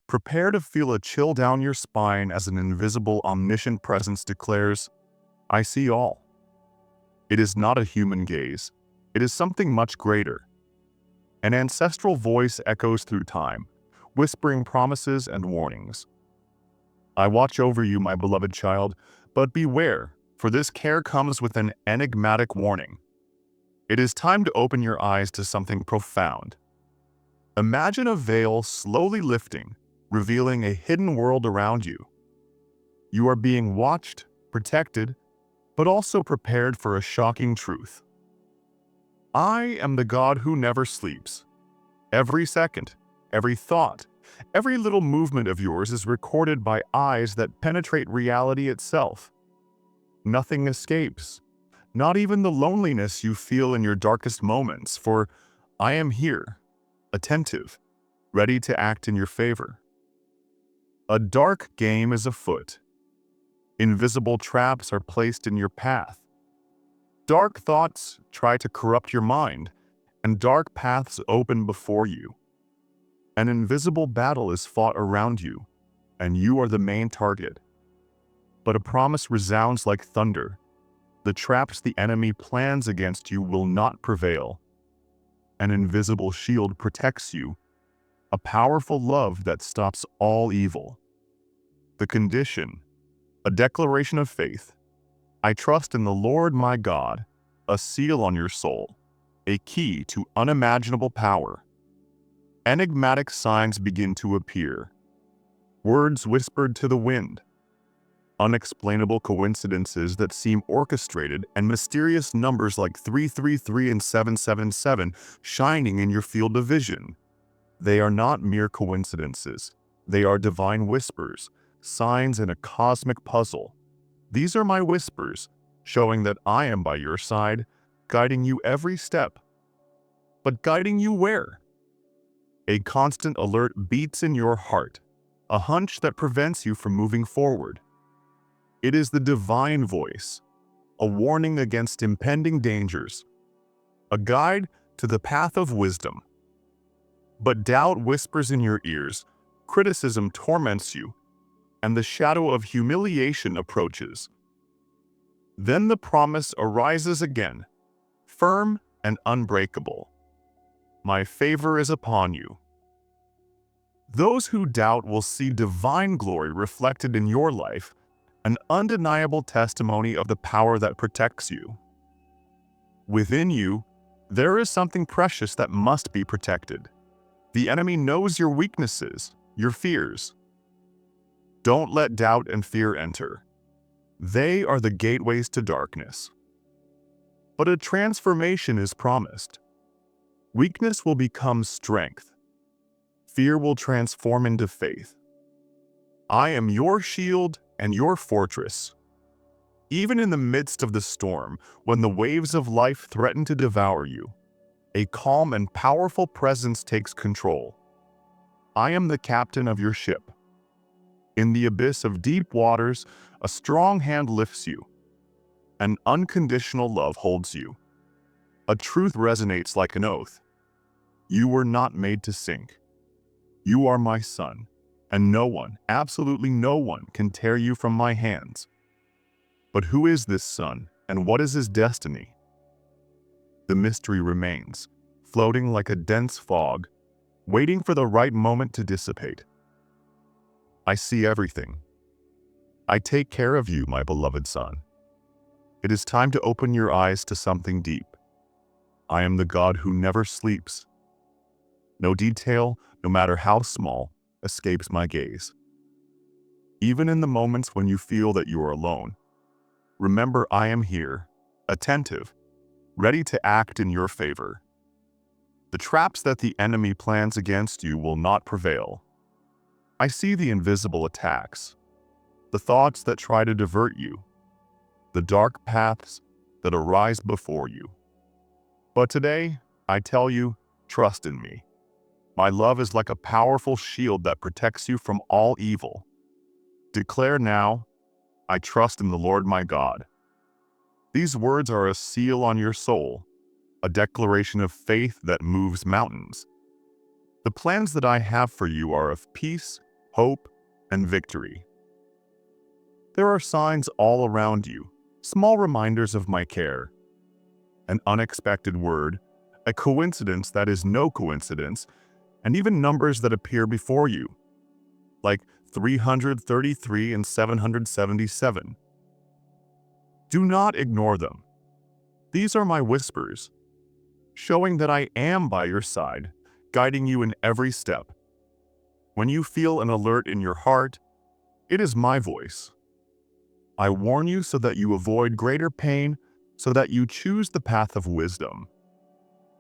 Prepare to feel a chill down your spine as an invisible, omniscient presence declares, I see all. It is not a human gaze. It is something much greater. An ancestral voice echoes through time, whispering promises and warnings. I watch over you, my beloved child, but beware, for this care comes with an enigmatic warning. It is time to open your eyes to something profound. Imagine a veil slowly lifting, revealing a hidden world around you. You are being watched, protected, but also prepared for a shocking truth. I am the God who never sleeps. Every second, every thought, every little movement of yours is recorded by eyes that penetrate reality itself. Nothing escapes, not even the loneliness you feel in your darkest moments, for I am here, attentive, ready to act in your favor. A dark game is afoot. Invisible traps are placed in your path. Dark thoughts try to corrupt your mind, and dark paths open before you. An invisible battle is fought around you, and you are the main target. But a promise resounds like thunder. The traps the enemy plans against you will not prevail. An invisible shield protects you, a powerful love that stops all evil. The condition, a declaration of faith. I trust in the Lord my God, a seal on your soul, a key to unimaginable power. Enigmatic signs begin to appear. Words whispered to the wind. Unexplainable coincidences that seem orchestrated, and mysterious numbers like 333 and 777 shining in your field of vision. They are not mere coincidences. They are divine whispers, signs in a cosmic puzzle. These are my whispers, showing that I am by your side, guiding you every step. But guiding you where? A constant alert beats in your heart, a hunch that prevents you from moving forward. It is the divine voice, a warning against impending dangers, a guide to the path of wisdom. But doubt whispers in your ears, criticism torments you, and the shadow of humiliation approaches. Then the promise arises again, firm and unbreakable. My favor is upon you. Those who doubt will see divine glory reflected in your life, an undeniable testimony of the power that protects you. Within you, there is something precious that must be protected. The enemy knows your weaknesses, your fears. Don't let doubt and fear enter. They are the gateways to darkness. But a transformation is promised. Weakness will become strength. Fear will transform into faith. I am your shield and your fortress. Even in the midst of the storm, when the waves of life threaten to devour you, a calm and powerful presence takes control. I am the captain of your ship. In the abyss of deep waters, a strong hand lifts you. An unconditional love holds you. A truth resonates like an oath. You were not made to sink. You are my son, and no one, absolutely no one, can tear you from my hands. But who is this son, and what is his destiny? The mystery remains, floating like a dense fog, waiting for the right moment to dissipate. I see everything. I take care of you, my beloved son. It is time to open your eyes to something deep. I am the God who never sleeps. No detail, no matter how small, escapes my gaze. Even in the moments when you feel that you are alone, remember I am here, attentive, ready to act in your favor. The traps that the enemy plans against you will not prevail. I see the invisible attacks, the thoughts that try to divert you, the dark paths that arise before you. But today, I tell you, trust in me. My love is like a powerful shield that protects you from all evil. Declare now, I trust in the Lord my God. These words are a seal on your soul, a declaration of faith that moves mountains. The plans that I have for you are of peace hope, and victory. There are signs all around you, small reminders of my care. An unexpected word, a coincidence that is no coincidence, and even numbers that appear before you, like 333 and 777. Do not ignore them. These are my whispers, showing that I am by your side, guiding you in every step. When you feel an alert in your heart, it is my voice. I warn you so that you avoid greater pain, so that you choose the path of wisdom.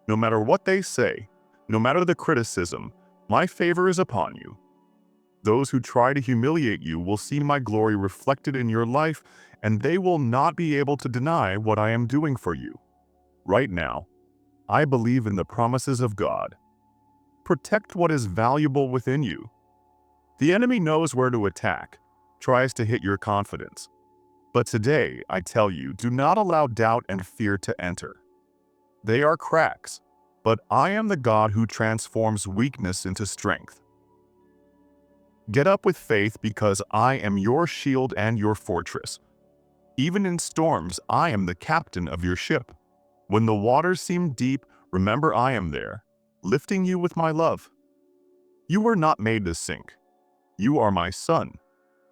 No matter what they say, no matter the criticism, my favor is upon you. Those who try to humiliate you will see my glory reflected in your life, and they will not be able to deny what I am doing for you. Right now, I believe in the promises of God. Protect what is valuable within you. The enemy knows where to attack, tries to hit your confidence. But today, I tell you, do not allow doubt and fear to enter. They are cracks, but I am the God who transforms weakness into strength. Get up with faith because I am your shield and your fortress. Even in storms, I am the captain of your ship. When the waters seem deep, remember I am there, lifting you with my love. You were not made to sink. You are my son,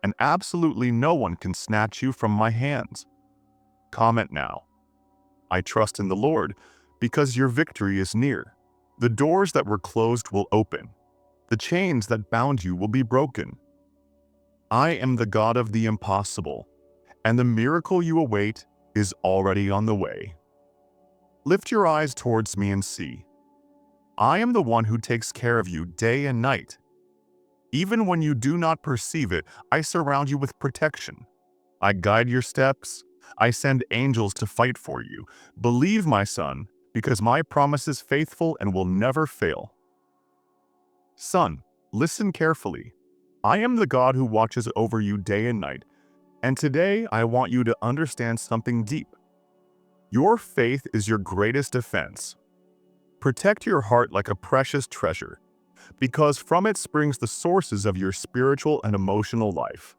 and absolutely no one can snatch you from my hands. Comment now. I trust in the Lord because your victory is near. The doors that were closed will open. The chains that bound you will be broken. I am the God of the impossible, and the miracle you await is already on the way. Lift your eyes towards me and see. I am the one who takes care of you day and night. Even when you do not perceive it, I surround you with protection. I guide your steps. I send angels to fight for you. Believe, my son, because my promise is faithful and will never fail. Son, listen carefully. I am the God who watches over you day and night, and today I want you to understand something deep. Your faith is your greatest defense. Protect your heart like a precious treasure, because from it springs the sources of your spiritual and emotional life.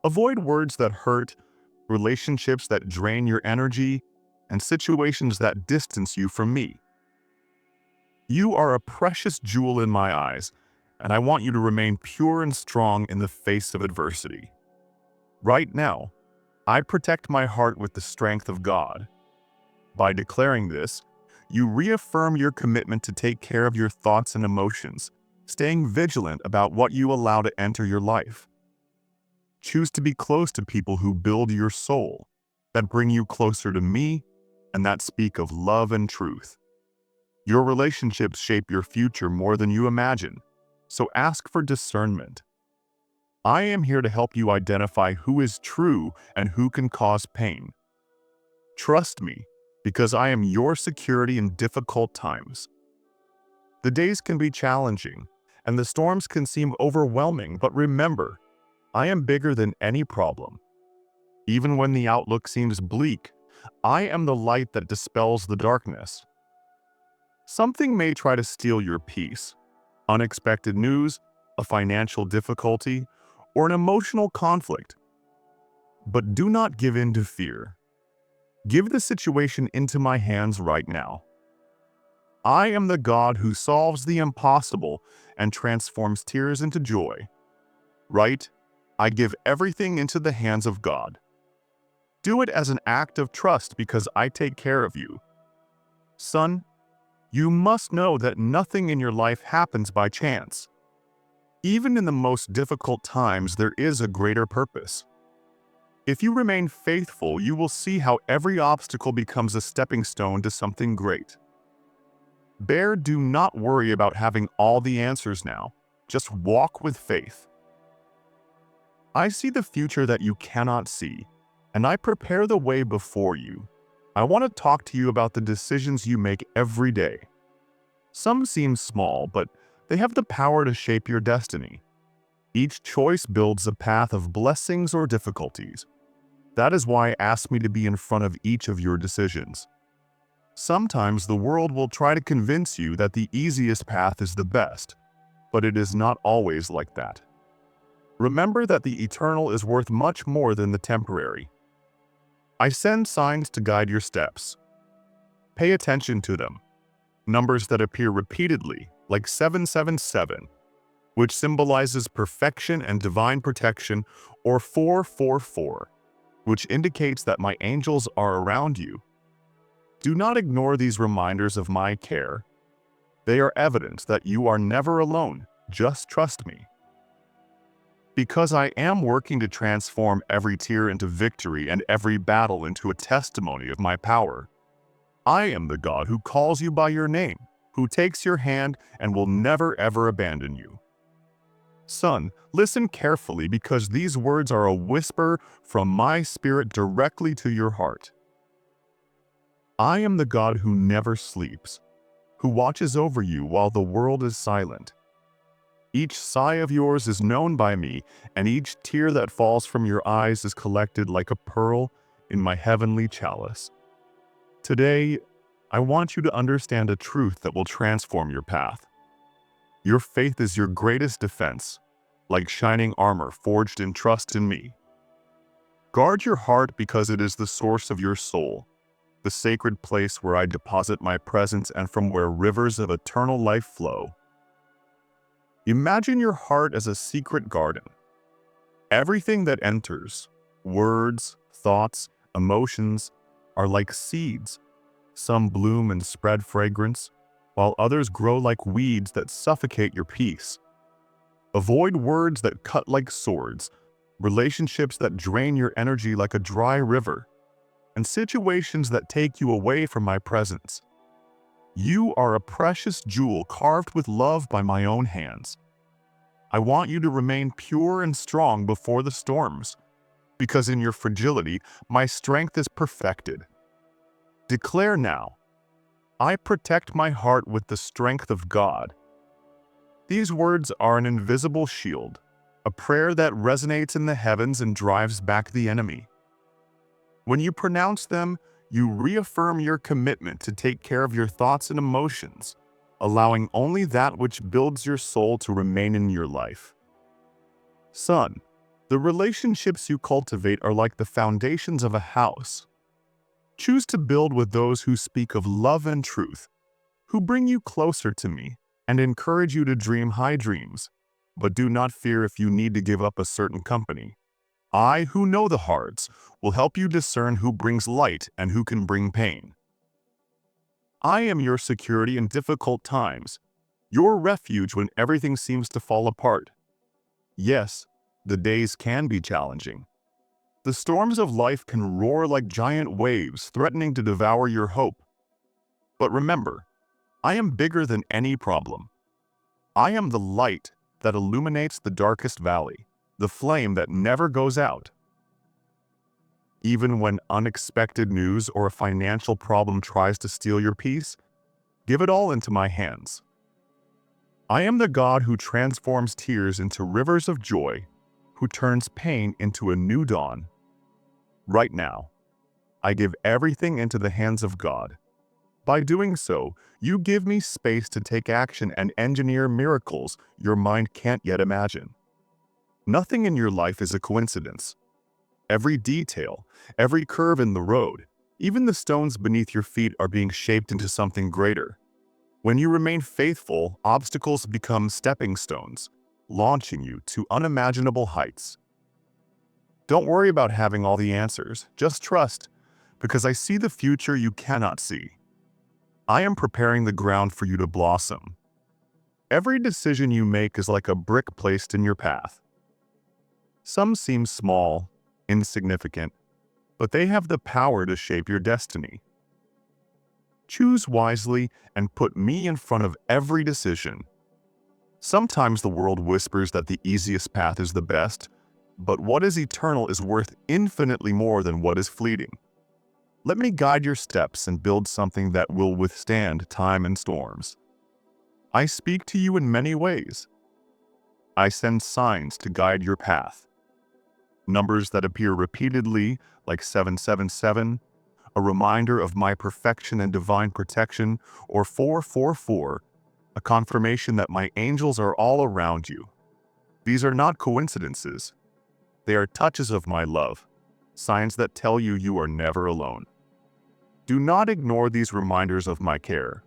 Avoid words that hurt, relationships that drain your energy, and situations that distance you from me. You are a precious jewel in my eyes, and I want you to remain pure and strong in the face of adversity. Right now, I protect my heart with the strength of God. By declaring this, you reaffirm your commitment to take care of your thoughts and emotions, staying vigilant about what you allow to enter your life. Choose to be close to people who build your soul, that bring you closer to me, and that speak of love and truth. Your relationships shape your future more than you imagine, so ask for discernment. I am here to help you identify who is true and who can cause pain. Trust me, because I am your security in difficult times. The days can be challenging, and the storms can seem overwhelming, but remember, I am bigger than any problem. Even when the outlook seems bleak, I am the light that dispels the darkness. Something may try to steal your peace. Unexpected news, a financial difficulty, or an emotional conflict. But do not give in to fear. Give the situation into my hands right now. I am the God who solves the impossible and transforms tears into joy. Right? I give everything into the hands of God. Do it as an act of trust because I take care of you. Son, you must know that nothing in your life happens by chance. Even in the most difficult times, there is a greater purpose. If you remain faithful, you will see how every obstacle becomes a stepping stone to something great. Bear, do not worry about having all the answers now. Just walk with faith. I see the future that you cannot see, and I prepare the way before you. I want to talk to you about the decisions you make every day. Some seem small, but they have the power to shape your destiny. Each choice builds a path of blessings or difficulties. That is why ask me to be in front of each of your decisions. Sometimes the world will try to convince you that the easiest path is the best. but it is not always like that. Remember that the eternal is worth much more than the temporary. I send signs to guide your steps. Pay attention to them. Numbers that appear repeatedly, like 777, which symbolizes perfection and divine protection, or 444, which indicates that my angels are around you. Do not ignore these reminders of my care. They are evidence that you are never alone. Just trust me. Because I am working to transform every tear into victory and every battle into a testimony of my power. I am the God who calls you by your name, who takes your hand and will never ever abandon you. Son, listen carefully because these words are a whisper from my spirit directly to your heart. I am the God who never sleeps, who watches over you while the world is silent. Each sigh of yours is known by me, and each tear that falls from your eyes is collected like a pearl in my heavenly chalice. Today, I want you to understand a truth that will transform your path. Your faith is your greatest defense, like shining armor forged in trust in me. Guard your heart because it is the source of your soul, the sacred place where I deposit my presence and from where rivers of eternal life flow. Imagine your heart as a secret garden. Everything that enters, words, thoughts, emotions, are like seeds. Some bloom and spread fragrance, while others grow like weeds that suffocate your peace. Avoid words that cut like swords, relationships that drain your energy like a dry river, and situations that take you away from my presence. You are a precious jewel carved with love by my own hands. I want you to remain pure and strong before the storms, because in your fragility, my strength is perfected. Declare now, I protect my heart with the strength of God. These words are an invisible shield, a prayer that resonates in the heavens and drives back the enemy. When you pronounce them, you reaffirm your commitment to take care of your thoughts and emotions, allowing only that which builds your soul to remain in your life. Son, the relationships you cultivate are like the foundations of a house. Choose to build with those who speak of love and truth, who bring you closer to me and encourage you to dream high dreams. But do not fear if you need to give up a certain company. I, who know the hearts, will help you discern who brings light and who can bring pain. I am your security in difficult times, your refuge when everything seems to fall apart. Yes, the days can be challenging. The storms of life can roar like giant waves, threatening to devour your hope. But remember, I am bigger than any problem. I am the light that illuminates the darkest valley, the flame that never goes out. Even when unexpected news or a financial problem tries to steal your peace, give it all into my hands. I am the God who transforms tears into rivers of joy, who turns pain into a new dawn. Right now, I give everything into the hands of God. By doing so, you give me space to take action and engineer miracles your mind can't yet imagine. Nothing in your life is a coincidence. Every detail, every curve in the road, even the stones beneath your feet are being shaped into something greater. When you remain faithful, obstacles become stepping stones, launching you to unimaginable heights. Don't worry about having all the answers, just trust, because I see the future you cannot see. I am preparing the ground for you to blossom. Every decision you make is like a brick placed in your path. Some seem small, insignificant, but they have the power to shape your destiny. Choose wisely and put me in front of every decision. Sometimes the world whispers that the easiest path is the best, but what is eternal is worth infinitely more than what is fleeting. Let me guide your steps and build something that will withstand time and storms. I speak to you in many ways. I send signs to guide your path. Numbers that appear repeatedly, like 777, a reminder of my perfection and divine protection, or 444, a confirmation that my angels are all around you. These are not coincidences. They are touches of my love, signs that tell you you are never alone. Do not ignore these reminders of my care.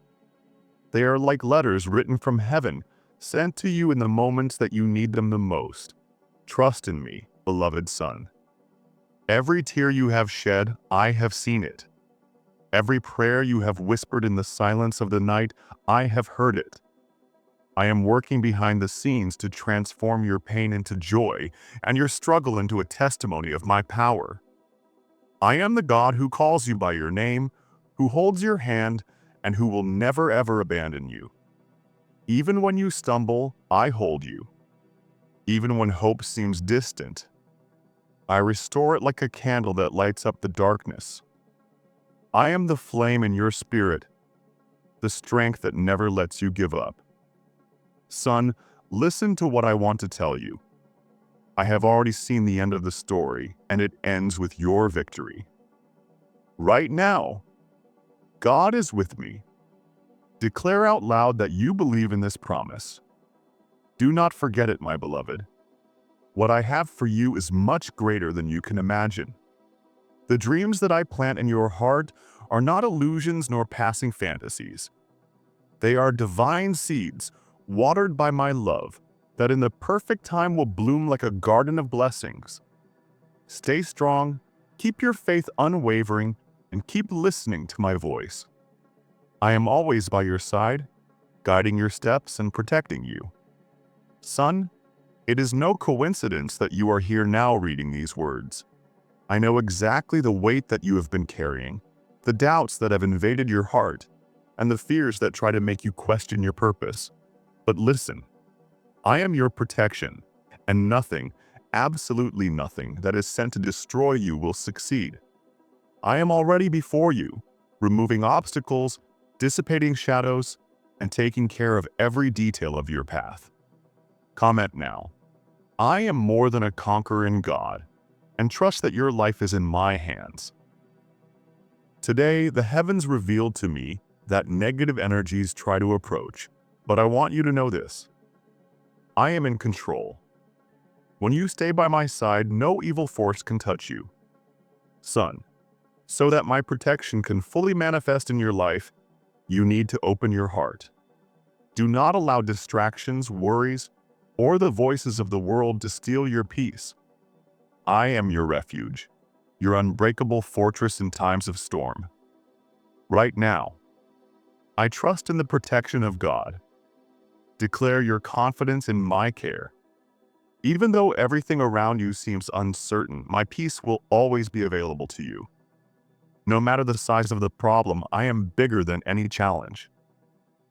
They are like letters written from heaven, sent to you in the moments that you need them the most. Trust in me, beloved son. Every tear you have shed, I have seen it. Every prayer you have whispered in the silence of the night, I have heard it. I am working behind the scenes to transform your pain into joy and your struggle into a testimony of my power. I am the God who calls you by your name, who holds your hand, and who will never ever abandon you. Even when you stumble, I hold you. Even when hope seems distant, I restore it like a candle that lights up the darkness. I am the flame in your spirit, the strength that never lets you give up. Son, listen to what I want to tell you. I have already seen the end of the story, and it ends with your victory. Right now, God is with me. Declare out loud that you believe in this promise. Do not forget it, my beloved. What I have for you is much greater than you can imagine. The dreams that I plant in your heart are not illusions nor passing fantasies. They are divine seeds, watered by my love, that in the perfect time will bloom like a garden of blessings. Stay strong, keep your faith unwavering, and keep listening to my voice. I am always by your side, guiding your steps and protecting you. Son, it is no coincidence that you are here now reading these words. I know exactly the weight that you have been carrying, the doubts that have invaded your heart, and the fears that try to make you question your purpose. But listen, I am your protection, and nothing, absolutely nothing, that is sent to destroy you will succeed. I am already before you, removing obstacles, dissipating shadows, and taking care of every detail of your path. Comment now. I am more than a conqueror in God, and trust that your life is in my hands. Today, the heavens revealed to me that negative energies try to approach, but I want you to know this. I am in control. When you stay by my side, no evil force can touch you. Son, so that my protection can fully manifest in your life, you need to open your heart. Do not allow distractions, worries, or the voices of the world to steal your peace. I am your refuge, your unbreakable fortress in times of storm. Right now, I trust in the protection of God. Declare your confidence in my care. Even though everything around you seems uncertain, my peace will always be available to you. No matter the size of the problem, I am bigger than any challenge.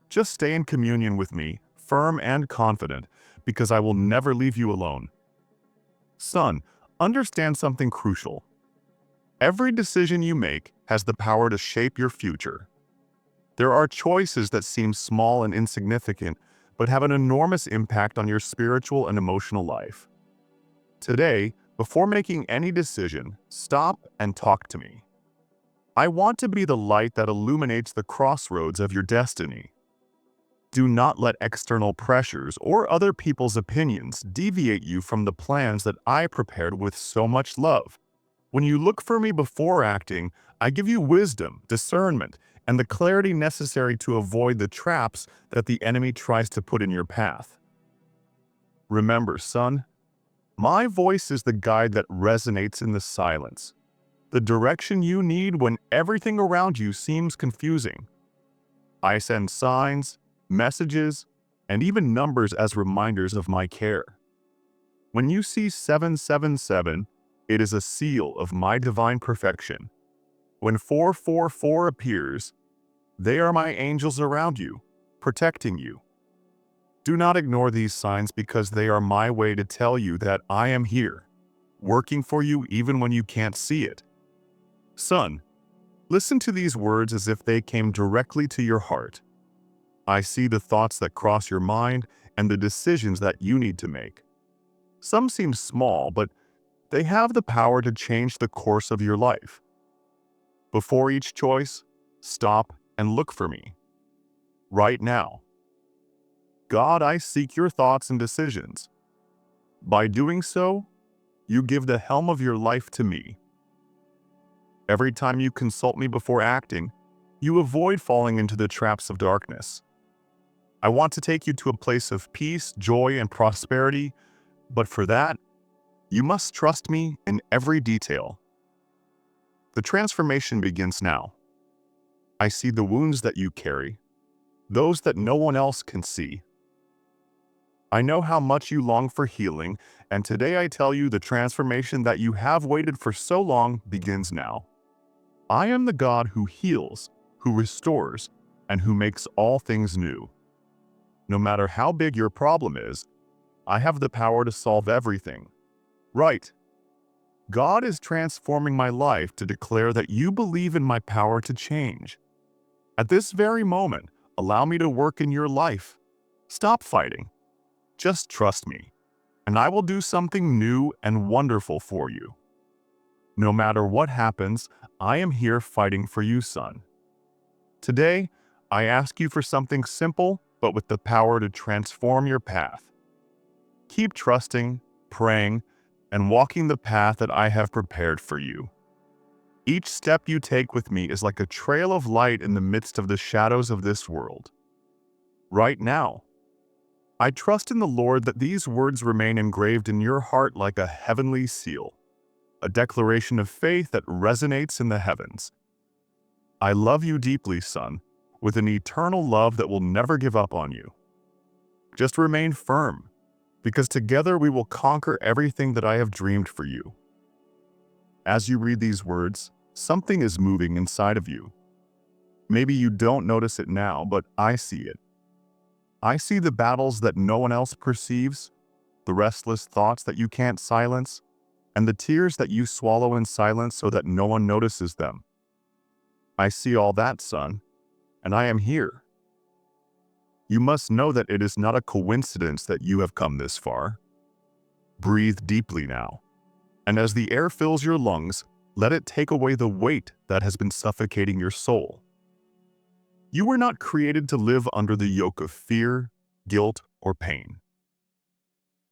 Just stay in communion with me, firm and confident, because I will never leave you alone. Son, understand something crucial. Every decision you make has the power to shape your future. There are choices that seem small and insignificant, but have an enormous impact on your spiritual and emotional life. Today, before making any decision, stop and talk to me. I want to be the light that illuminates the crossroads of your destiny. Do not let external pressures or other people's opinions deviate you from the plans that I prepared with so much love. When you look for me before acting, I give you wisdom, discernment, and the clarity necessary to avoid the traps that the enemy tries to put in your path. Remember, son, my voice is the guide that resonates in the silence, the direction you need when everything around you seems confusing. I send signs, messages, and even numbers as reminders of my care. When you see 777, it is a seal of my divine perfection. When 444 appears, they are my angels around you, protecting you. Do not ignore these signs because they are my way to tell you that I am here, working for you even when you can't see it. Son, listen to these words as if they came directly to your heart. I see the thoughts that cross your mind and the decisions that you need to make. Some seem small, but they have the power to change the course of your life. Before each choice, stop and look for me. Right now. God, I seek your thoughts and decisions. By doing so, you give the helm of your life to me. Every time you consult me before acting, you avoid falling into the traps of darkness. I want to take you to a place of peace, joy, and prosperity, but for that, you must trust me in every detail. The transformation begins now. I see the wounds that you carry, those that no one else can see. I know how much you long for healing, and today I tell you the transformation that you have waited for so long begins now. I am the God who heals, who restores, and who makes all things new. No matter how big your problem is, I have the power to solve everything. Right. God is transforming my life to declare that you believe in my power to change. At this very moment, allow me to work in your life. Stop fighting. Just trust me, and I will do something new and wonderful for you. No matter what happens, I am here fighting for you, son. Today, I ask you for something simple, but with the power to transform your path. Keep trusting, praying, and walking the path that I have prepared for you. Each step you take with me is like a trail of light in the midst of the shadows of this world. Right now, I trust in the Lord that these words remain engraved in your heart like a heavenly seal, a declaration of faith that resonates in the heavens. I love you deeply, son, with an eternal love that will never give up on you. Just remain firm, because together we will conquer everything that I have dreamed for you. As you read these words, something is moving inside of you. Maybe you don't notice it now, but I see it. I see the battles that no one else perceives, the restless thoughts that you can't silence, and the tears that you swallow in silence so that no one notices them. I see all that, son, and I am here. You must know that it is not a coincidence that you have come this far. Breathe deeply now, and as the air fills your lungs, let it take away the weight that has been suffocating your soul. You were not created to live under the yoke of fear, guilt, or pain.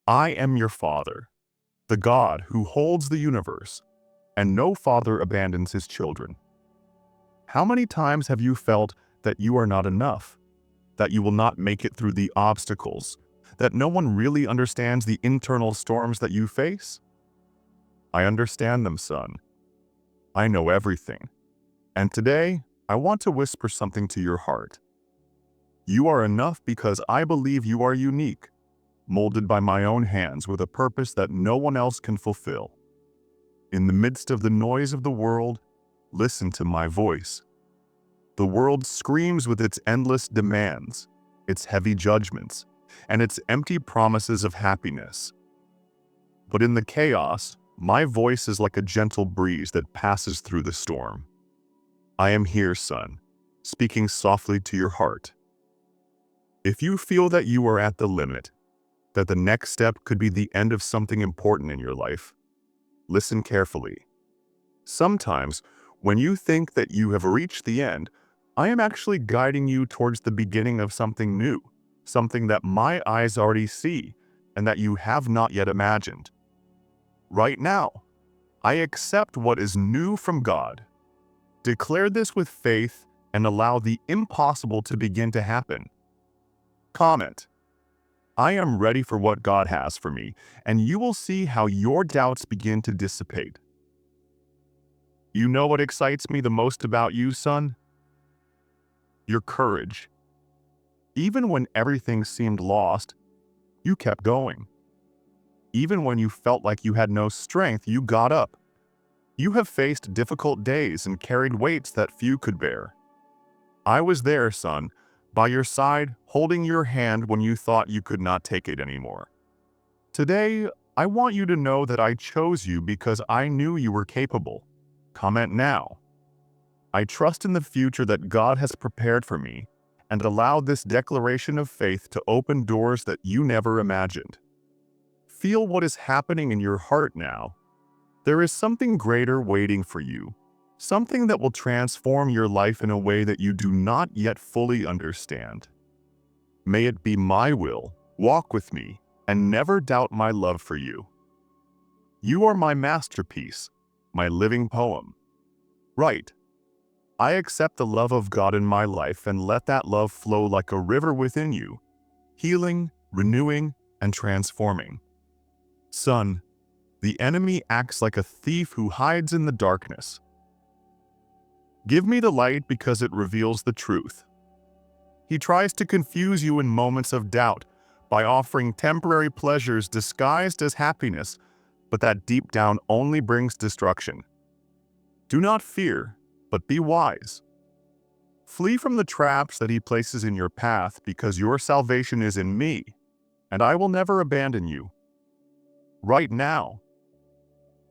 I am your Father, the God who holds the universe, and no father abandons his children. How many times have you felt that you are not enough, that you will not make it through the obstacles, that no one really understands the internal storms that you face? I understand them, son. I know everything. And today, I want to whisper something to your heart. You are enough because I believe you are unique, molded by my own hands with a purpose that no one else can fulfill. In the midst of the noise of the world, listen to my voice. The world screams with its endless demands, its heavy judgments, and its empty promises of happiness. But in the chaos, my voice is like a gentle breeze that passes through the storm. I am here, son, speaking softly to your heart. If you feel that you are at the limit, that the next step could be the end of something important in your life, listen carefully. Sometimes, when you think that you have reached the end, I am actually guiding you towards the beginning of something new, something that my eyes already see and that you have not yet imagined. Right now, I accept what is new from God. Declare this with faith and allow the impossible to begin to happen. Comment: I am ready for what God has for me, and you will see how your doubts begin to dissipate. You know what excites me the most about you, son? Your courage. Even when everything seemed lost, you kept going. Even when you felt like you had no strength, you got up. You have faced difficult days and carried weights that few could bear. I was there, son, by your side, holding your hand when you thought you could not take it anymore. Today, I want you to know that I chose you because I knew you were capable. Comment now. I trust in the future that God has prepared for me and allow this declaration of faith to open doors that you never imagined. Feel what is happening in your heart now. There is something greater waiting for you, something that will transform your life in a way that you do not yet fully understand. May it be my will. Walk with me and never doubt my love for you. You are my masterpiece, my living poem. Right. I accept the love of God in my life and let that love flow like a river within you, healing, renewing, and transforming. Son, the enemy acts like a thief who hides in the darkness. Give me the light because it reveals the truth. He tries to confuse you in moments of doubt by offering temporary pleasures disguised as happiness, but that deep down only brings destruction. Do not fear, but be wise. Flee from the traps that he places in your path because your salvation is in me, and I will never abandon you. Right now,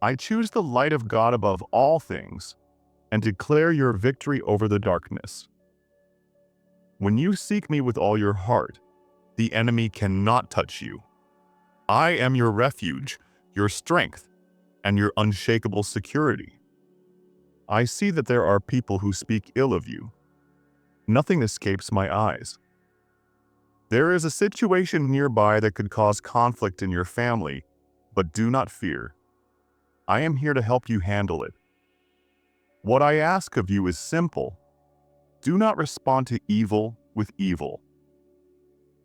I choose the light of God above all things and declare your victory over the darkness. When you seek me with all your heart, the enemy cannot touch you. I am your refuge, your strength, and your unshakable security. I see that there are people who speak ill of you. Nothing escapes my eyes. There is a situation nearby that could cause conflict in your family, but do not fear. I am here to help you handle it. What I ask of you is simple. Do not respond to evil with evil.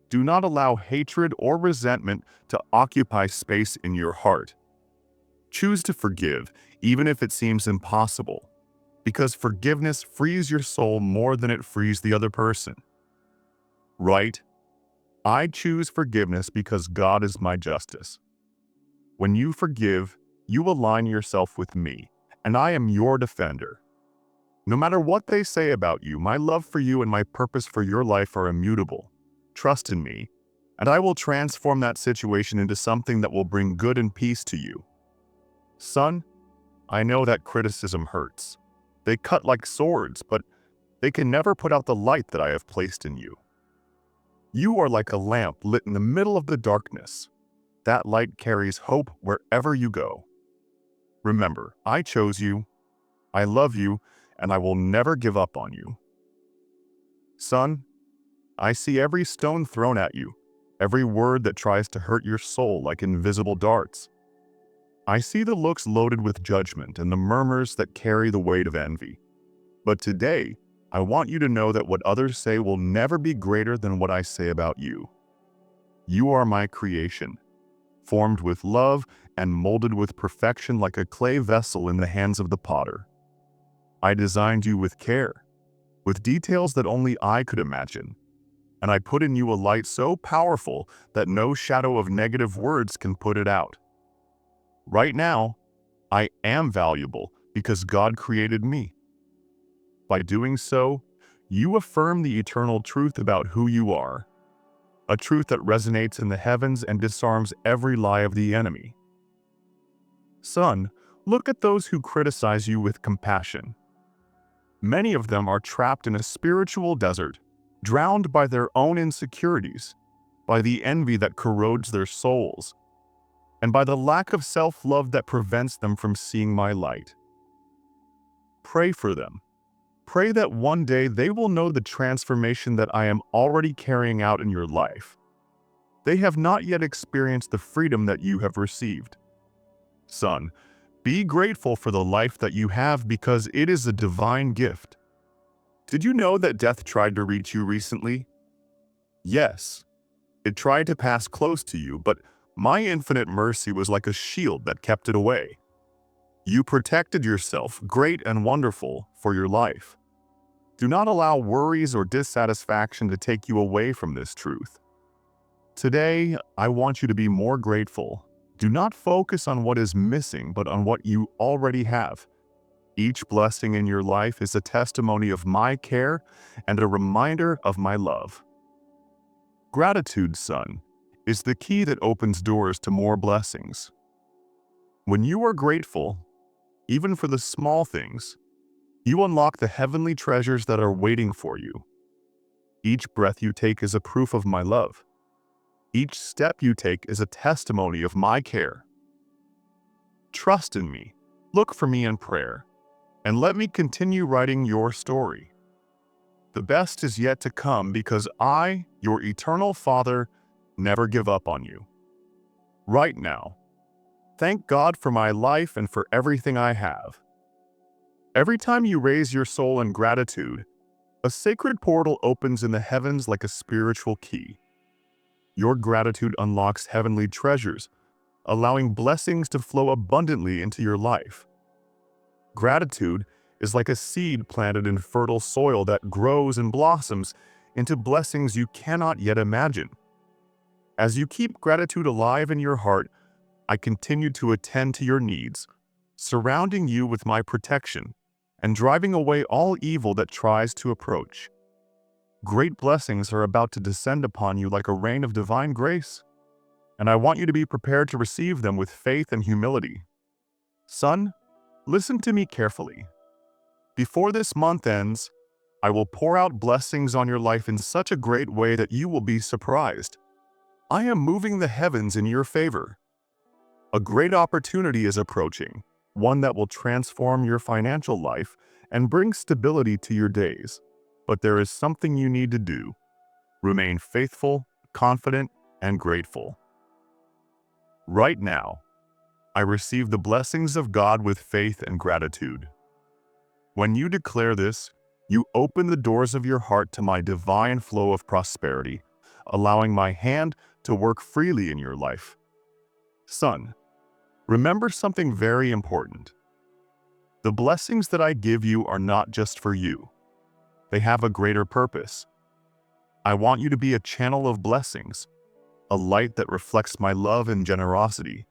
Do not allow hatred or resentment to occupy space in your heart. Choose to forgive, even if it seems impossible, because forgiveness frees your soul more than it frees the other person. Right? I choose forgiveness because God is my justice. When you forgive, you align yourself with me, and I am your defender. No matter what they say about you, my love for you and my purpose for your life are immutable. Trust in me, and I will transform that situation into something that will bring good and peace to you. Son, I know that criticism hurts. They cut like swords, but they can never put out the light that I have placed in you. You are like a lamp lit in the middle of the darkness. That light carries hope wherever you go. Remember, I chose you, I love you, and I will never give up on you. Son, I see every stone thrown at you, every word that tries to hurt your soul like invisible darts. I see the looks loaded with judgment and the murmurs that carry the weight of envy. But today, I want you to know that what others say will never be greater than what I say about you. You are my creation, formed with love and molded with perfection like a clay vessel in the hands of the potter. I designed you with care, with details that only I could imagine, and I put in you a light so powerful that no shadow of negative words can put it out. Right now, I am valuable because God created me. By doing so, you affirm the eternal truth about who you are, a truth that resonates in the heavens and disarms every lie of the enemy. Son, look at those who criticize you with compassion. Many of them are trapped in a spiritual desert, drowned by their own insecurities, by the envy that corrodes their souls, and by the lack of self-love that prevents them from seeing my light. Pray for them. Pray that one day they will know the transformation that I am already carrying out in your life. They have not yet experienced the freedom that you have received. Son, be grateful for the life that you have because it is a divine gift. Did you know that death tried to reach you recently? Yes, it tried to pass close to you, but my infinite mercy was like a shield that kept it away. You protected yourself, great and wonderful, for your life. Do not allow worries or dissatisfaction to take you away from this truth. Today, I want you to be more grateful. Do not focus on what is missing, but on what you already have. Each blessing in your life is a testimony of my care and a reminder of my love. Gratitude, son, is the key that opens doors to more blessings. When you are grateful, even for the small things, you unlock the heavenly treasures that are waiting for you. Each breath you take is a proof of my love. Each step you take is a testimony of my care. Trust in me, look for me in prayer, and let me continue writing your story. The best is yet to come because I, your eternal Father, never give up on you. Right now, thank God for my life and for everything I have. Every time you raise your soul in gratitude, a sacred portal opens in the heavens like a spiritual key. Your gratitude unlocks heavenly treasures, allowing blessings to flow abundantly into your life. Gratitude is like a seed planted in fertile soil that grows and blossoms into blessings you cannot yet imagine. As you keep gratitude alive in your heart, I continue to attend to your needs, surrounding you with my protection and driving away all evil that tries to approach. Great blessings are about to descend upon you like a rain of divine grace, and I want you to be prepared to receive them with faith and humility. Son, listen to me carefully. Before this month ends, I will pour out blessings on your life in such a great way that you will be surprised. I am moving the heavens in your favor. A great opportunity is approaching, one that will transform your financial life and bring stability to your days. But there is something you need to do. Remain faithful, confident, and grateful. Right now, I receive the blessings of God with faith and gratitude. When you declare this, you open the doors of your heart to my divine flow of prosperity, allowing my hand to work freely in your life. Son, remember something very important. The blessings that I give you are not just for you. They have a greater purpose. I want you to be a channel of blessings, a light that reflects my love and generosity.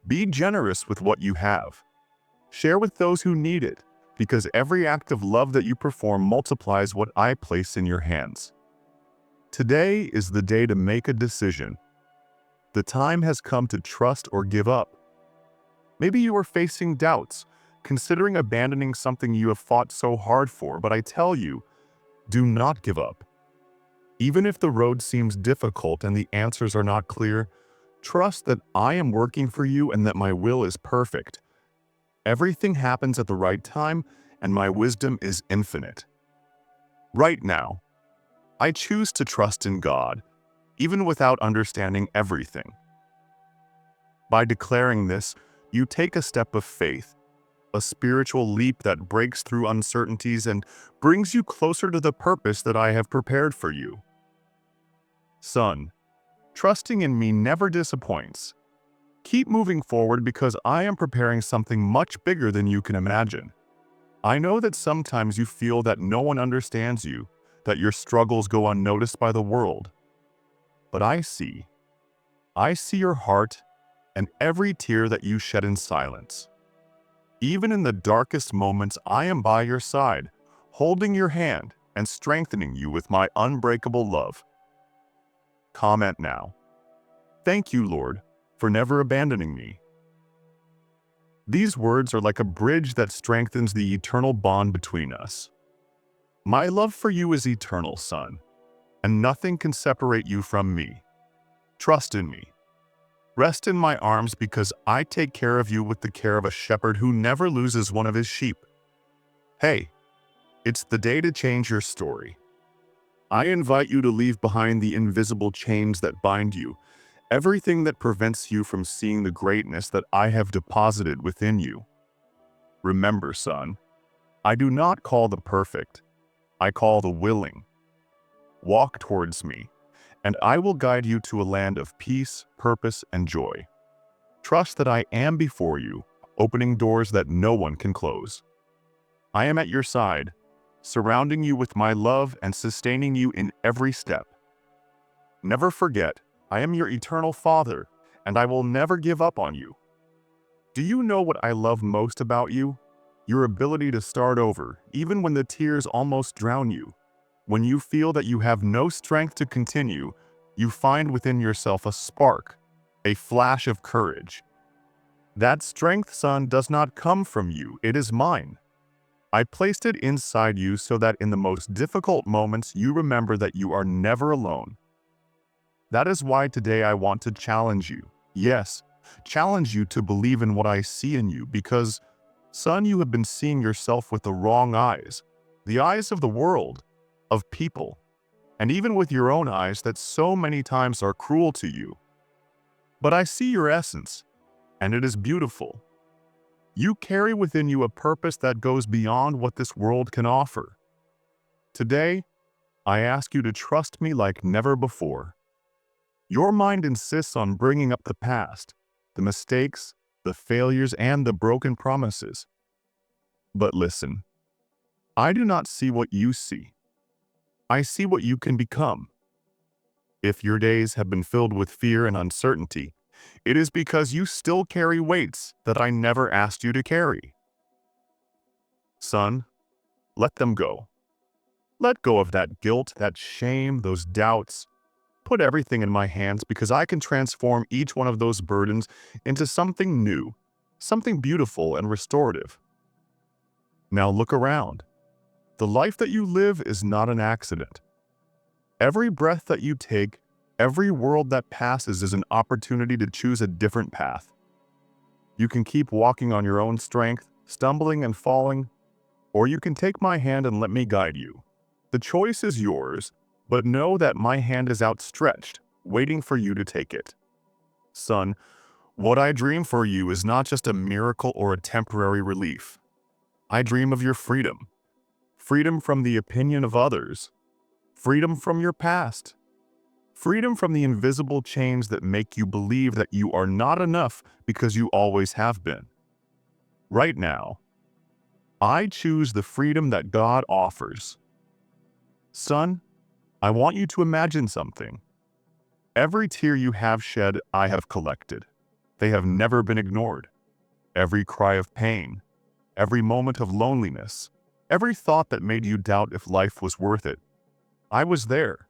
Be generous with what you have. Share with those who need it, because every act of love that you perform multiplies what I place in your hands. Today is the day to make a decision. The time has come to trust or give up. Maybe you are facing doubts, considering abandoning something you have fought so hard for, but I tell you, do not give up. Even if the road seems difficult and the answers are not clear, trust that I am working for you and that my will is perfect. Everything happens at the right time, and my wisdom is infinite. Right now, I choose to trust in God, even without understanding everything. By declaring this, you take a step of faith, a spiritual leap that breaks through uncertainties and brings you closer to the purpose that I have prepared for you. Son, trusting in me never disappoints. Keep moving forward because I am preparing something much bigger than you can imagine. I know that sometimes you feel that no one understands you, that your struggles go unnoticed by the world. But I see your heart and every tear that you shed in silence. Even in the darkest moments, I am by your side, holding your hand and strengthening you with my unbreakable love. Comment now. Thank you, Lord, for never abandoning me. These words are like a bridge that strengthens the eternal bond between us. My love for you is eternal, son, and nothing can separate you from me. Trust in me. Rest in my arms because I take care of you with the care of a shepherd who never loses one of his sheep. Hey, it's the day to change your story. I invite you to leave behind the invisible chains that bind you, everything that prevents you from seeing the greatness that I have deposited within you. Remember, son, I do not call the perfect, I call the willing. Walk towards me, and I will guide you to a land of peace, purpose, and joy. Trust that I am before you, opening doors that no one can close. I am at your side, surrounding you with my love and sustaining you in every step. Never forget, I am your eternal Father, and I will never give up on you. Do you know what I love most about you? Your ability to start over, even when the tears almost drown you. When you feel that you have no strength to continue, you find within yourself a spark, a flash of courage. That strength, son, does not come from you, it is mine. I placed it inside you so that in the most difficult moments you remember that you are never alone. That is why today I want to challenge you. Yes, challenge you to believe in what I see in you because, son, you have been seeing yourself with the wrong eyes, the eyes of the world, of people, and even with your own eyes that so many times are cruel to you. But I see your essence, and it is beautiful. You carry within you a purpose that goes beyond what this world can offer. Today, I ask you to trust me like never before. Your mind insists on bringing up the past, the mistakes, the failures, and the broken promises. But listen, I do not see what you see. I see what you can become. If your days have been filled with fear and uncertainty, it is because you still carry weights that I never asked you to carry. Son, let them go. Let go of that guilt, that shame, those doubts. Put everything in my hands because I can transform each one of those burdens into something new, something beautiful and restorative. Now look around. The life that you live is not an accident. Every breath that you take, every world that passes is an opportunity to choose a different path. You can keep walking on your own strength, stumbling and falling, or you can take my hand and let me guide you. The choice is yours, but know that my hand is outstretched, waiting for you to take it. Son, what I dream for you is not just a miracle or a temporary relief. I dream of your freedom. Freedom from the opinion of others. Freedom from your past. Freedom from the invisible chains that make you believe that you are not enough because you always have been. Right now, I choose the freedom that God offers. Son, I want you to imagine something. Every tear you have shed, I have collected. They have never been ignored. Every cry of pain, every moment of loneliness, every thought that made you doubt if life was worth it, I was there.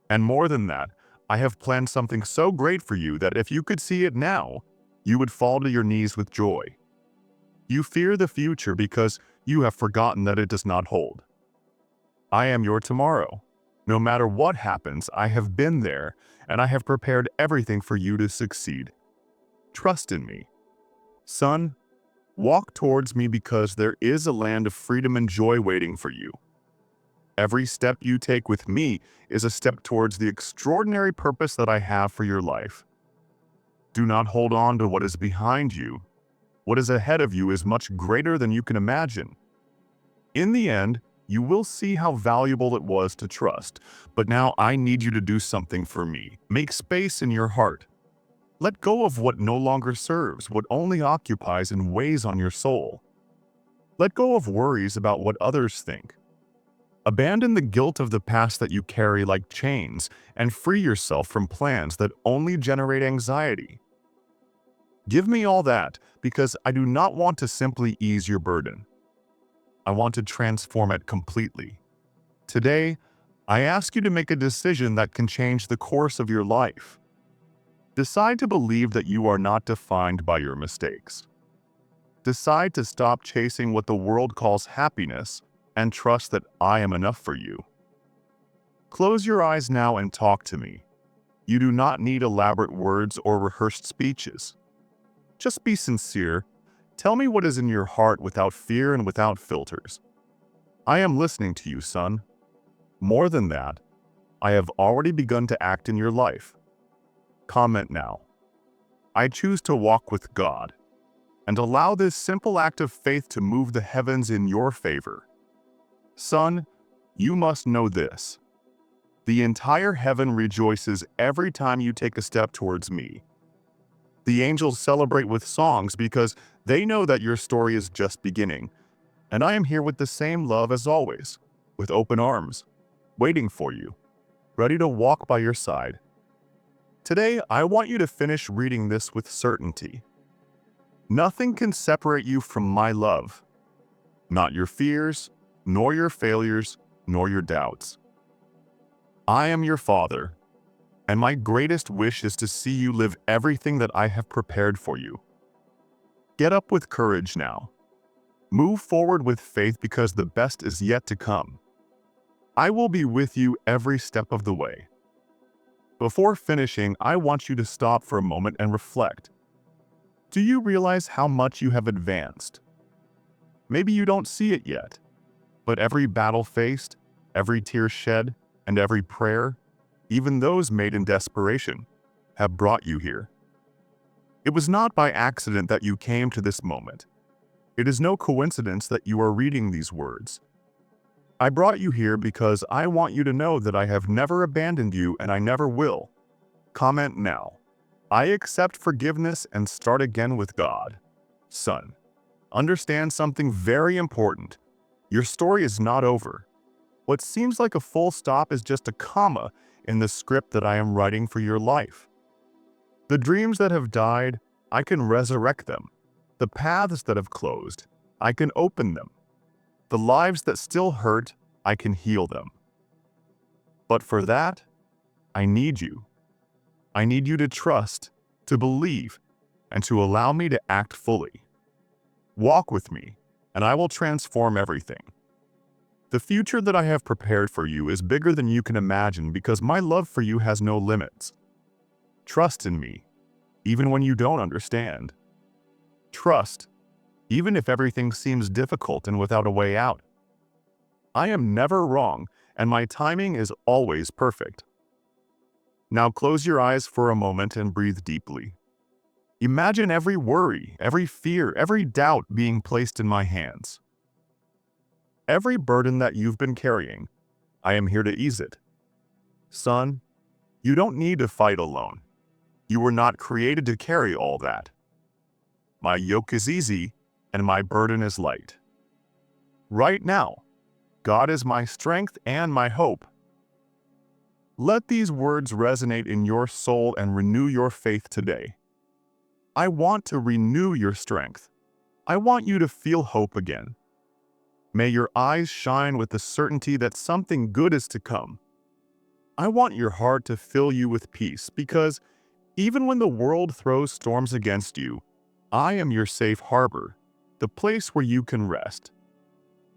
And more than that, I have planned something so great for you that if you could see it now, you would fall to your knees with joy. You fear the future because you have forgotten that it does not hold. I am your tomorrow. No matter what happens, I have been there, and I have prepared everything for you to succeed. Trust in me. Son, walk towards me because there is a land of freedom and joy waiting for you. Every step you take with me is a step towards the extraordinary purpose that I have for your life. Do not hold on to what is behind you. What is ahead of you is much greater than you can imagine. In the end, you will see how valuable it was to trust, but now I need you to do something for me. Make space in your heart. Let go of what no longer serves, what only occupies and weighs on your soul. Let go of worries about what others think. Abandon the guilt of the past that you carry like chains and free yourself from plans that only generate anxiety. Give me all that because I do not want to simply ease your burden. I want to transform it completely. Today, I ask you to make a decision that can change the course of your life. Decide to believe that you are not defined by your mistakes. Decide to stop chasing what the world calls happiness and trust that I am enough for you. Close your eyes now and talk to me. You do not need elaborate words or rehearsed speeches. Just be sincere. Tell me what is in your heart without fear and without filters. I am listening to you, son. More than that, I have already begun to act in your life. Comment now. I choose to walk with God and allow this simple act of faith to move the heavens in your favor. Son, you must know this. The entire heaven rejoices every time you take a step towards me. The angels celebrate with songs because they know that your story is just beginning, and I am here with the same love as always, with open arms, waiting for you, ready to walk by your side. Today, I want you to finish reading this with certainty. Nothing can separate you from my love, not your fears, nor your failures, nor your doubts. I am your Father, and my greatest wish is to see you live everything that I have prepared for you. Get up with courage now. Move forward with faith because the best is yet to come. I will be with you every step of the way. Before finishing, I want you to stop for a moment and reflect. Do you realize how much you have advanced? Maybe you don't see it yet, but every battle faced, every tear shed, and every prayer, even those made in desperation, have brought you here. It was not by accident that you came to this moment. It is no coincidence that you are reading these words. I brought you here because I want you to know that I have never abandoned you and I never will. Comment now. I accept forgiveness and start again with God. Son, understand something very important. Your story is not over. What seems like a full stop is just a comma in the script that I am writing for your life. The dreams that have died, I can resurrect them. The paths that have closed, I can open them. The lives that still hurt, I can heal them. But for that, I need you. I need you to trust, to believe, and to allow me to act fully. Walk with me, and I will transform everything. The future that I have prepared for you is bigger than you can imagine because my love for you has no limits. Trust in me, even when you don't understand. Trust, even if everything seems difficult and without a way out. I am never wrong, and my timing is always perfect. Now close your eyes for a moment and breathe deeply. Imagine every worry, every fear, every doubt being placed in my hands. Every burden that you've been carrying, I am here to ease it. Son, you don't need to fight alone. You were not created to carry all that. My yoke is easy, and my burden is light. Right now, God is my strength and my hope. Let these words resonate in your soul and renew your faith today. I want to renew your strength. I want you to feel hope again. May your eyes shine with the certainty that something good is to come. I want your heart to fill you with peace because even when the world throws storms against you, I am your safe harbor, the place where you can rest.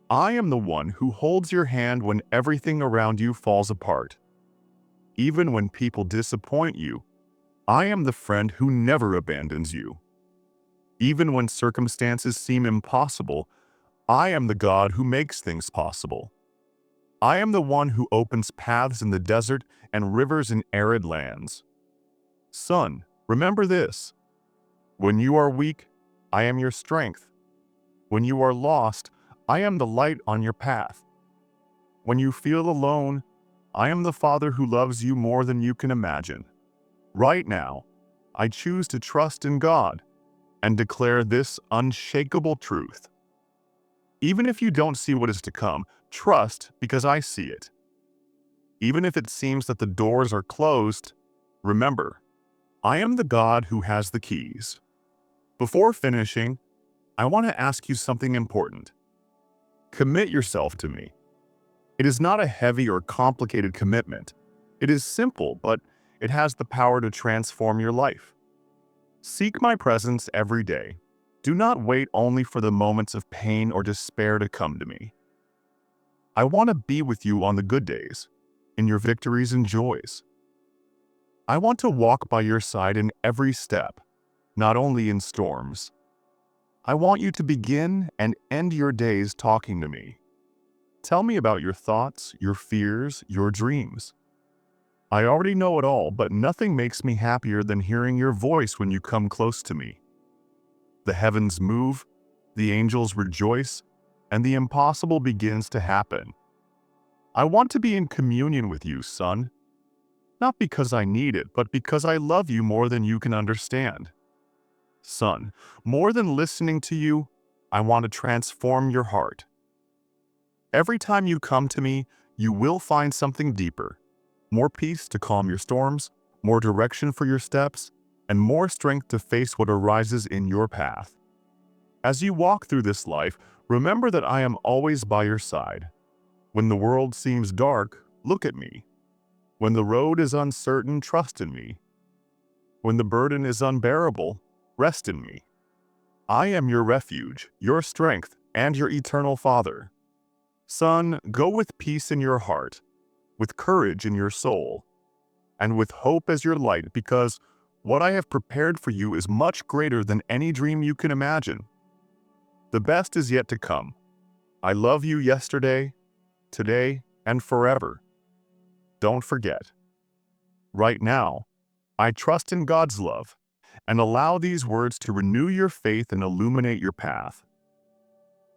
I am the one who holds your hand when everything around you falls apart. Even when people disappoint you, I am the friend who never abandons you. Even when circumstances seem impossible, I am the God who makes things possible. I am the one who opens paths in the desert and rivers in arid lands. Son, remember this. When you are weak, I am your strength. When you are lost, I am the light on your path. When you feel alone, I am the Father who loves you more than you can imagine. Right now, I choose to trust in God and declare this unshakable truth. Even if you don't see what is to come, trust because I see it. Even if it seems that the doors are closed, remember, I am the God who has the keys. Before finishing, I want to ask you something important. Commit yourself to me. It is not a heavy or complicated commitment. It is simple, but it has the power to transform your life. Seek my presence every day. Do not wait only for the moments of pain or despair to come to me. I want to be with you on the good days, in your victories and joys. I want to walk by your side in every step, not only in storms. I want you to begin and end your days talking to me. Tell me about your thoughts, your fears, your dreams. I already know it all, but nothing makes me happier than hearing your voice when you come close to me. The heavens move, the angels rejoice, and the impossible begins to happen. I want to be in communion with you, son. Not because I need it, but because I love you more than you can understand. Son, more than listening to you, I want to transform your heart. Every time you come to me, you will find something deeper. More peace to calm your storms, more direction for your steps, and more strength to face what arises in your path. As you walk through this life, remember that I am always by your side. When the world seems dark, look at me. When the road is uncertain, trust in me. When the burden is unbearable, rest in me. I am your refuge, your strength, and your eternal Father. Son, go with peace in your heart, with courage in your soul, and with hope as your light, because what I have prepared for you is much greater than any dream you can imagine. The best is yet to come. I love you yesterday, today, and forever. Don't forget. Right now, I trust in God's love, and allow these words to renew your faith and illuminate your path.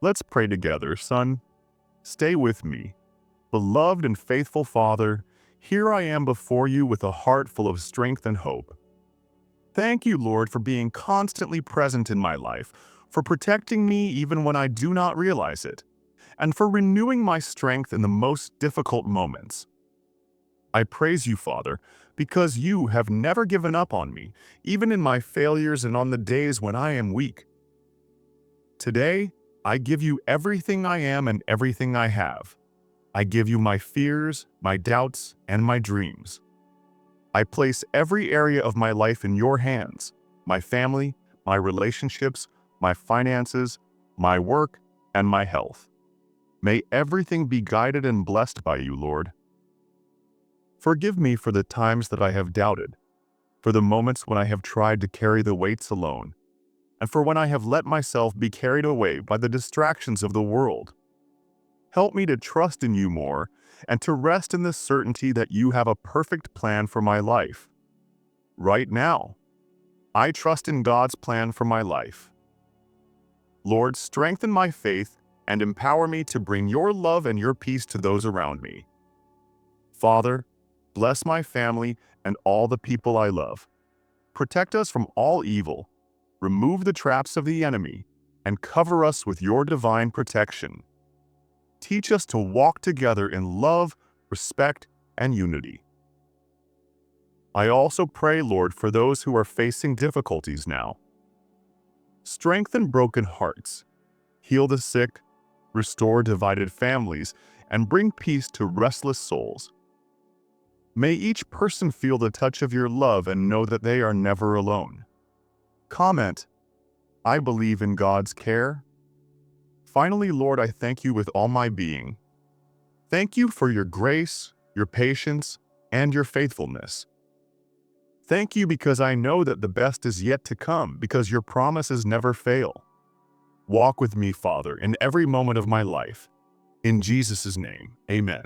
Let's pray together, son. Stay with me. Beloved and faithful Father, here I am before you with a heart full of strength and hope. Thank you, Lord, for being constantly present in my life, for protecting me even when I do not realize it, and for renewing my strength in the most difficult moments. I praise you, Father, because you have never given up on me, even in my failures and on the days when I am weak. Today, I give you everything I am and everything I have. I give you my fears, my doubts, and my dreams. I place every area of my life in your hands, my family, my relationships, my finances, my work, and my health. May everything be guided and blessed by you, Lord. Forgive me for the times that I have doubted, for the moments when I have tried to carry the weights alone, and for when I have let myself be carried away by the distractions of the world. Help me to trust in you more and to rest in the certainty that you have a perfect plan for my life. Right now, I trust in God's plan for my life. Lord, strengthen my faith and empower me to bring your love and your peace to those around me. Father, bless my family and all the people I love. Protect us from all evil, remove the traps of the enemy, and cover us with your divine protection. Teach us to walk together in love, respect, and unity. I also pray, Lord, for those who are facing difficulties now. Strengthen broken hearts, heal the sick, restore divided families, and bring peace to restless souls. May each person feel the touch of your love and know that they are never alone. Comment: I believe in God's care. Finally, Lord, I thank you with all my being. Thank you for your grace, your patience, and your faithfulness. Thank you because I know that the best is yet to come, because your promises never fail. Walk with me, Father, in every moment of my life. In Jesus' name, amen.